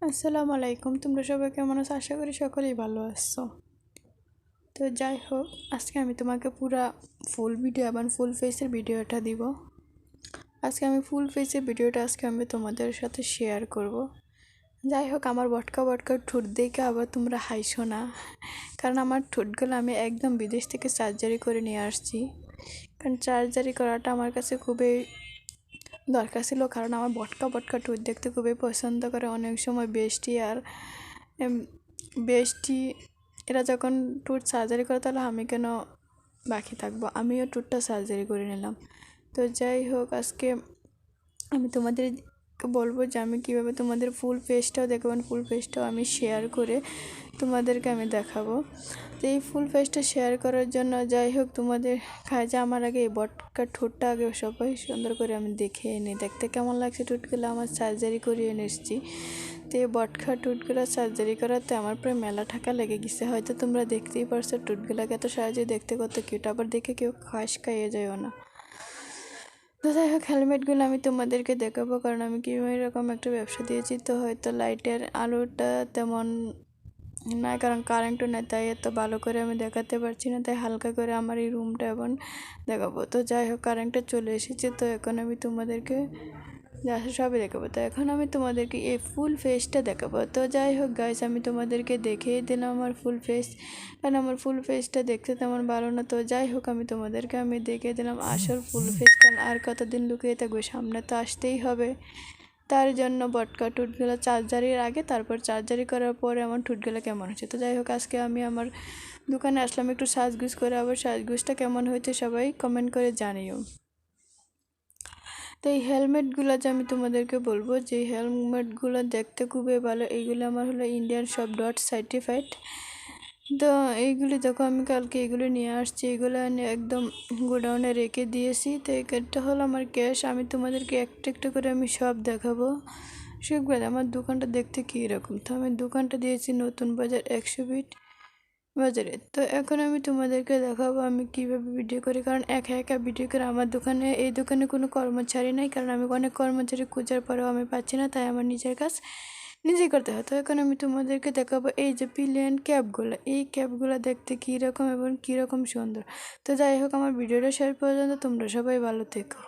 আসসালামু আলাইকুম। তোমরা সবাই কেমন আছো? আশা করি সকলেই ভালো আছো। তো যাই হোক, আজকে আমি তোমাকে পুরা ফুল ভিডিও এবং ফুল ফেসের ভিডিওটা দিব। আজকে আমি ফুল ফেসের ভিডিওটা আমি তোমাদের সাথে শেয়ার করব। যাই হোক, আমার বটকা বটকা ঠোঁট দেখে আবার তোমরা হাইছো না, কারণ আমার ঠোঁটগুলো আমি একদম বিদেশ থেকে সার্জারি করে নিয়ে আসছি। কারণ সার্জারি করাটা আমার কাছে খুবই দরকার ছিল, কারণ আমার বটকা বটকা ঠোঁট দেখতে খুবই পছন্দ করে। অনেক সময় বেষ্টি এরা যখন ঠোঁট সার্জারি করে, তাহলে আমি কেন বাকি থাকবো? আমিও ঠোঁটটা সার্জারি করে নিলাম। তো যাই হোক, আজকে আমি তোমাদের বলবো যে আমি কীভাবে তোমাদের ফুল ফেসটাও দেখাবো, ফুল ফেসটাও আমি শেয়ার করে তোমাদেরকে আমি দেখাবো। তো এই ফুল ফেসটা শেয়ার করার জন্য যাই হোক, তোমাদের কাজে আমার আগে এই বটকা ঠোঁটটা আগে সবাই সুন্দর করে আমি দেখে নিই, দেখতে কেমন লাগছে ঠোঁটগুলো। আমার সার্জারি করিয়ে এসেছি। তো এই বটকা ঠোঁটগুলো সার্জারি করাতে আমার প্রায় মেলা টাকা লেগে গেছে। হয়তো তোমরা দেখতেই পারছো ঠোঁটগুলোকে এত সহজে দেখতে কত কিউট, আবার দেখে কেউ খাস খাইয়ে যায়ও না। তো যাই হোক, হেলমেটগুলো আমি তোমাদেরকে দেখাবো, কারণ আমি কীভাবে এরকম একটা ব্যবসা দিয়েছি। তো হয়তো লাইটের আলোটা তেমন না, কারণ কারেন্টও নেই, তাই এত ভালো করে আমি দেখাতে পারছি না, তাই হালকা করে আমার এই রুমটা এখন দেখাবো। তো যাই হোক, কারেন্টটা চলে এসেছে, তো এখন আমি তোমাদেরকে যা সবই দেখাবো। তো এখন আমি তোমাদেরকে এই ফুল ফেসটা দেখাবো। তো যাই হোক গাইস, আমি তোমাদেরকে দেখিয়ে দিলাম আমার ফুল ফেস, কারণ আমার ফুল ফেসটা দেখতে তেমন ভালো না। তো যাই হোক, আমি তোমাদেরকে দেখিয়ে দিলাম আসল ফুল ফেস, কারণ আর কতদিন লুকিয়ে থাকবে, সামনে তো আসতেই হবে। তার জন্য বটকা ঠোঁটগুলো চার্জারির আগে, তারপর চার্জারি করার পরে আমার ঠোঁটগুলো কেমন হচ্ছে। তো যাই হোক, আজকে আমি আমার দোকানে আসলাম একটু সাজগুজ করে, আবার সাজগুজটা কেমন হয়েছে সবাই কমেন্ট করে জানিও। তো এই হেলমেটগুলো যে আমি তোমাদেরকে বলবো, যে হেলমেটগুলো দেখতে খুবই ভালো। এইগুলো আমার হলো ইন্ডিয়ান শপ ডট সার্টিফাইড। তো এইগুলি দেখো, আমি কালকে এগুলো নিয়ে আসছি, এগুলো একদম গোডাউনে রেখে দিয়েছি। তো এটা হলো আমার ক্যাশ। আমি তোমাদেরকে একটা একটা করে আমি সব দেখাবো। সবগুলো আমার দোকানটা দেখতে কীরকম। তো আমি দোকানটা দিয়েছি নতুন বাজার 100 ফিট বাজারে। তো এখন আমি তোমাদেরকে দেখাবো আমি কিভাবে ভিডিও করি, কারণ একা একা ভিডিও করে আমার এই দোকানে কোনো কর্মচারী নাই, কারণ আমি অনেক কর্মচারী খোঁজার পরেও আমি পাচ্ছি না, তাই আমার নিজের কাজ নিজেই করতে হয়। তো এখন আমি তোমাদেরকে দেখাবো এই যে পিলিয়ন ক্যাপগুলো, এই ক্যাপগুলো দেখতে কীরকম এবং কীরকম সুন্দর। তো যাই হোক, আমার ভিডিওটা শেষ পর্যন্ত তোমরা সবাই ভালো থেকো।